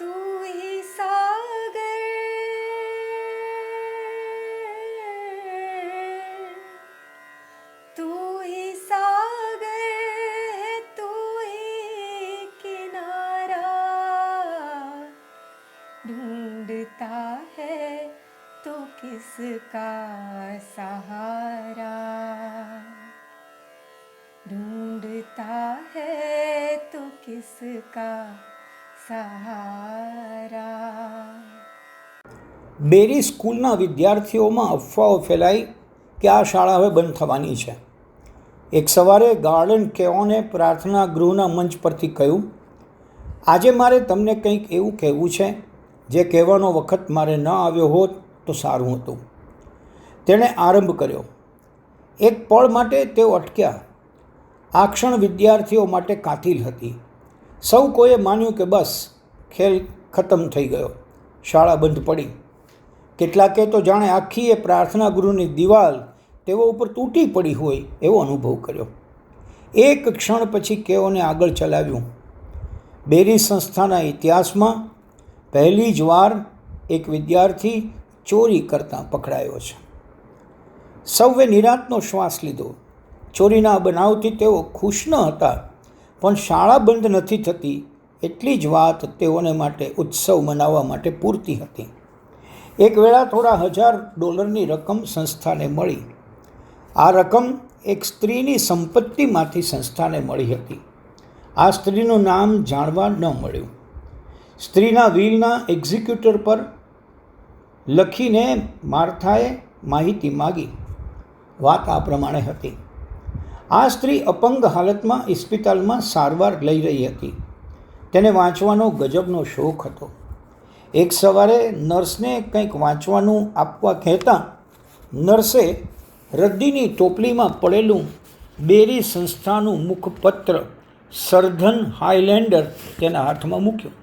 तू ही सागर तू ही सागर है तू ही किनारा ढूंढता है तो किसका सहारा ढूंढता है तो किसका सहारा। બેરી સ્કૂલના વિદ્યાર્થીઓમાં અફવાઓ ફેલાઈ કે આ શાળા હવે બંધ થવાની છે. એક સવારે ગાર્ડન કેઓને પ્રાર્થના ગૃહના મંચ પરથી કહ્યું, આજે મારે તમને કંઈક એવું કહેવું છે જે કહેવાનો વખત મારે ન આવ્યો હોત તો સારું હતું. તેણે આરંભ કર્યો. એક પળ માટે તેઓ અટક્યા. આ ક્ષણ વિદ્યાર્થીઓ માટે કાતિલ હતી. સૌ કોઈએ માન્યું કે બસ ખેલ ખતમ થઈ ગયો, શાળા બંધ પડી. કેટલાકે તો જાણે આખી એ પ્રાર્થના ગૃહની દિવાલ તેઓ ઉપર તૂટી પડી હોય એવો અનુભવ કર્યો. એક ક્ષણ પછી કેઓને આગળ ચલાવ્યું. બેરી સંસ્થાના ઇતિહાસમાં પહેલી જ વાર એક વિદ્યાર્થી ચોરી કરતાં પકડાયો છે. સૌએ નિરાંતનો શ્વાસ લીધો. ચોરીના બનાવથી તેઓ ખુશ ન હતા, પણ શાળા બંધ નથી થતી એટલી જ વાત તેઓને માટે ઉત્સવ મનાવવા માટે પૂરતી હતી. એક વેળા થોડા $1000ની રકમ સંસ્થાને મળી. આ રકમ એક સ્ત્રીની સંપત્તિમાંથી સંસ્થાને મળી હતી. આ સ્ત્રીનું નામ જાણવા ન મળ્યું. સ્ત્રીના વિલના એક્ઝિક્યુટર પર લખીને માર્થાએ માહિતી માગી. વાત આ પ્રમાણે હતી. આ સ્ત્રી અપંગ હાલતમાં હોસ્પિટલમાં સારવાર લઈ રહી હતી. તેને વાંચવાનો ગજબનો શોખ હતો. એક સવારે નર્સને કંઈક વાંચવાનું આપવા કહેતા નર્સે રદ્દીની ટોપલીમાં પડેલું બેરી સંસ્થાનું મુખપત્ર સર્ધન હાઇલેન્ડર તેના હાથમાં મૂક્યું.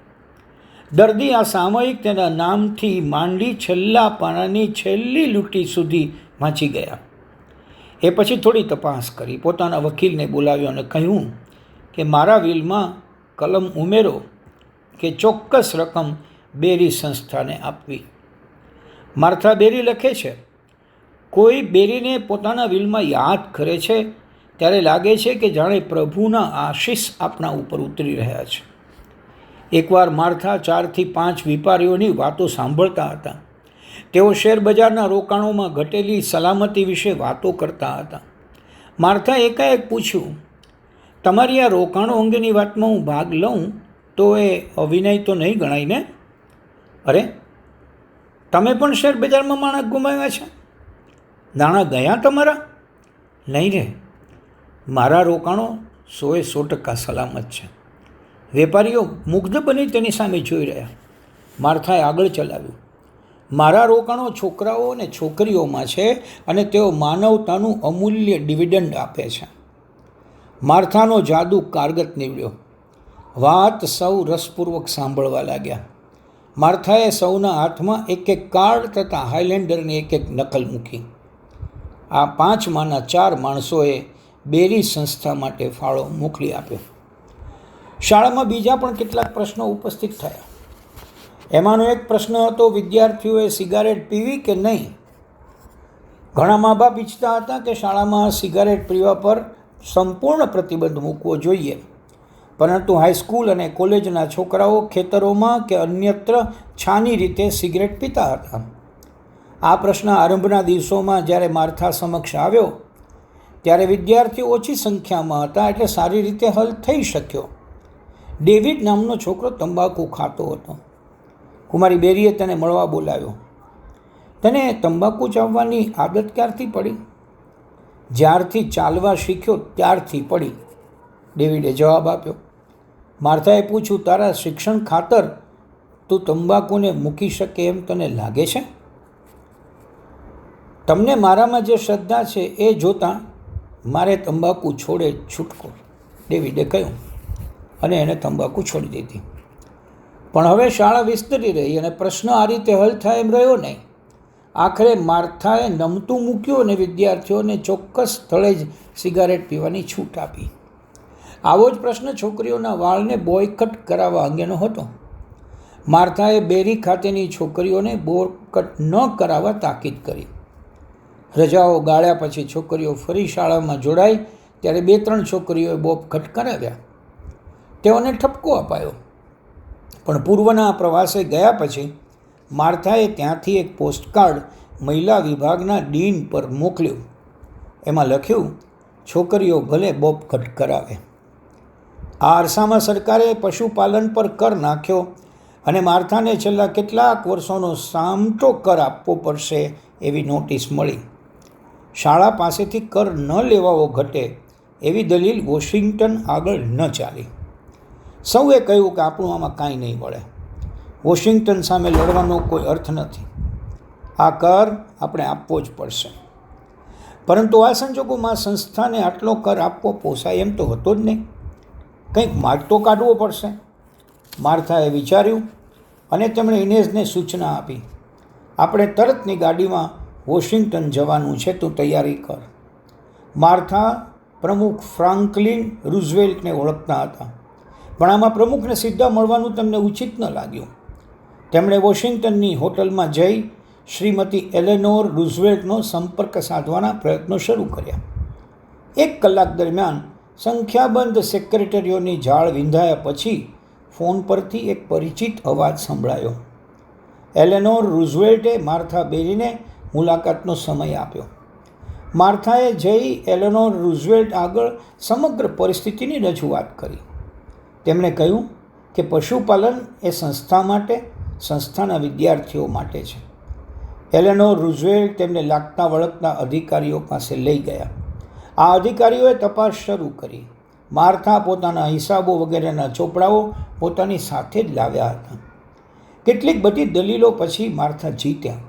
દર્દી આ સામયિક તેના નામથી માંડી છેલ્લા પાનાની છેલ્લી લૂંટી સુધી વાંચી ગયા. એ પછી થોડી તપાસ કરી પોતાના વકીલને બોલાવ્યો અને કહ્યું કે મારા વિલમાં કલમ ઉમેરો કે ચોક્કસ રકમ બેરી સંસ્થાને આપવી. માર્થા બેરી લખે છે, કોઈ બેરીને પોતાના વિલમાં યાદ કરે છે ત્યારે લાગે છે કે જાણે પ્રભુના આશીષ આપણા ઉપર ઉતરી રહ્યા છે. એકવાર માર્થા 4 થી 5 વેપારીઓની વાતો સાંભળતા હતા. તેઓ શેરબજારના રોકાણોમાં ઘટેલી સલામતી વિશે વાતો કરતા હતા. માર્થા એકાએક પૂછ્યું, તમારી આ રોકાણો અંગેની વાતમાં હું ભાગ લઉં તો એ અવિનય તો નહીં ગણાય ને? અરે, તમે પણ શેરબજારમાં માણસ ગુમાવ્યા છે? નાણાં ગયા તમારા? નહીં રે, મારા રોકાણો 100% સલામત છે. વેપારીઓ મુગ્ધ બની તેની સામે જોઈ રહ્યા. માર્થાએ આગળ ચલાવ્યું, મારા રોકાણો છોકરાઓ અને છોકરીઓમાં છે અને તેઓ માનવતાનું અમૂલ્ય ડિવિડન્ડ આપે છે. માર્થાનો જાદુ કારગત નીવડ્યો. વાત સૌ રસપૂર્વક સાંભળવા લાગ્યા. માર્થાએ સૌના હાથમાં એક કાર્ડ તથા હાઇલેન્ડરની એક નકલ મૂકી. આ 5માંના 4 માણસોએ બેરી સંસ્થા માટે ફાળો મોકલી આપ્યો. શાળામાં બીજા પણ કેટલાક પ્રશ્નો ઉપસ્થિત થયા. એમાંનો એક પ્રશ્ન હતો, વિદ્યાર્થીઓએ સિગારેટ પીવી કે નહીં? ઘણા મા બાપ ઈચ્છતા હતા કે શાળામાં સિગારેટ પીવા પર સંપૂર્ણ પ્રતિબંધ મૂકવો જોઈએ, પરંતુ હાઈસ્કૂલ અને કોલેજના છોકરાઓ ખેતરોમાં કે અન્યત્ર છાની રીતે સિગરેટ પીતા હતા. આ પ્રશ્ન આરંભના દિવસોમાં જ્યારે માર્થા સમક્ષ આવ્યો ત્યારે વિદ્યાર્થીઓ ઓછી સંખ્યામાં હતા, એટલે સારી રીતે હલ થઈ શક્યો. ડેવિડ નામનો છોકરો તંબાકુ ખાતો હતો. કુમારી બેરીએ તેને મળવા બોલાવ્યો. તને તંબાકુ ચાવવાની આદત ક્યારથી પડી? જ્યારથી ચાલવા શીખ્યો ત્યારથી પડી, ડેવિડે જવાબ આપ્યો. માર્થાએ પૂછ્યું, તારા શિક્ષણ ખાતર તું તંબાકુને મૂકી શકે એમ તને લાગે છે? તમને મારામાં જે શ્રદ્ધા છે એ જોતાં મારે તંબાકુ છોડે છૂટકો, ડેવિડે કહ્યું, અને એણે તંબાકુ છોડી દીધી. પણ હવે શાળા વિસ્તરી રહી અને પ્રશ્ન આ રીતે હલ થાય એમ રહ્યો નહીં. આખરે માર્થાએ નમતું મૂક્યું અને વિદ્યાર્થીઓને ચોક્કસ સ્થળે જ સિગારેટ પીવાની છૂટ આપી. આવો જ પ્રશ્ન છોકરીઓના વાળને બોયકટ કરાવવા અંગેનો હતો. માર્થાએ બેરી ખાતેની છોકરીઓને બોર કટ ન કરાવવા તાકીદ કરી. રજાઓ ગાળ્યા પછી છોકરીઓ ફરી શાળામાં જોડાઈ ત્યારે 2-3 છોકરીઓએ બોબ કટ કરાવ્યા. તેઓને ઠપકો અપાયો. પણ પૂર્વના પ્રવાસે ગયા પછી માર્થાએ ત્યાંથી એક પોસ્ટકાર્ડ મહિલા વિભાગના ડીન પર મોકલ્યું. એમાં લખ્યું, છોકરીઓ ભલે બોબ કટ કરાવે. આ અરસામાં સરકારે પશુપાલન પર કર નાખ્યો અને માર્થાને છેલ્લા કેટલાક વર્ષોનો સામટો કર આપવો પડશે એવી નોટિસ મળી. શાળા પાસેથી કર ન લેવાવો ઘટે એવી દલીલ વોશિંગ્ટન આગળ ન ચાલી. સૌએ કહ્યું કે આપણું આમાં કાંઈ નહીં વળે. વોશિંગ્ટન સામે લડવાનો કોઈ અર્થ નથી. આ કર આપણે આપવો જ પડશે. પરંતુ આ સંજોગોમાં સંસ્થાને આટલો કર આપવો પોસાય એમ તો હતો જ નહીં. કંઈક માર્ગ તો કાઢવો પડશે. માર્થાએ વિચાર્યું અને તેમણે ઇનેઝને સૂચના આપી, આપણે તરતની ગાડીમાં વોશિંગ્ટન જવાનું છે, તું તૈયારી કર. માર્થા પ્રમુખ ફ્રાન્કલિન રૂઝવેલ્ટને ઓળખતા હતા, પણ આમાં પ્રમુખને સીધા મળવાનું તેમને ઉચિત ન લાગ્યું. તેમણે વોશિંગ્ટનની હોટલમાં જઈ શ્રીમતી એલેનોર રૂઝવેલ્ટનો સંપર્ક સાધવાના પ્રયત્નો શરૂ કર્યા. 1 કલાક દરમિયાન સંખ્યાબંધ સેક્રેટરીઓની ઝાળ વિંધાયા પછી ફોન પરથી એક પરિચિત અવાજ સંભળાયો. એલેનોર રૂઝવેલ્ટે માર્થા બેરીને મુલાકાતનો સમય આપ્યો. માર્થાએ જઈ એલેનોર રૂઝવેલ્ટ આગળ સમગ્ર પરિસ્થિતિની રજૂઆત કરી. તેમણે કહ્યું કે પશુપાલન એ સંસ્થા માટે, સંસ્થાના વિદ્યાર્થીઓ માટે છે. એલેનોર રૂઝવેલ્ટ તેમને લાગતા વળગતા અધિકારીઓ પાસે લઈ ગયા. આ અધિકારીઓએ તપાસ શરૂ કરી. માર્થા પોતાના હિસાબો વગેરેના ચોપડાઓ પોતાની સાથે જ લાવ્યા હતા. કેટલીક બધી દલીલો પછી માર્થા જીત્યા.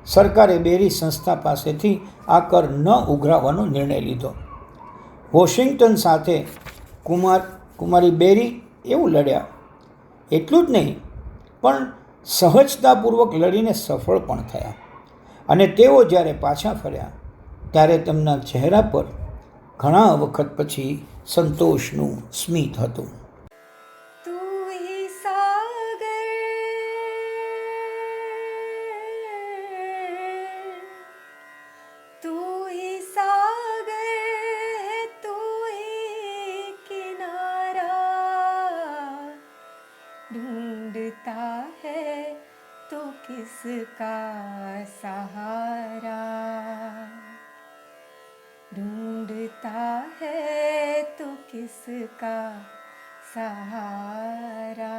સરકારે બેરી સંસ્થા પાસેથી આ કર ન ઉઘરાવવાનો નિર્ણય લીધો. વોશિંગ્ટન સાથે કુમારી બેરી એવું લડ્યા. એટલું જ નહીં, પણ સહજતાપૂર્વક લડીને સફળ પણ થયા. અને તેઓ જ્યારે પાછા ફર્યા ત્યારે તેમના ચહેરા પર ઘણા વખત પછી સંતોષનું સ્મિત હતું. तू ही सागर तू ही सागर है तू ही किनारा ढूंढता है तो किसका सहारा ढूंढता है तो किसका सहारा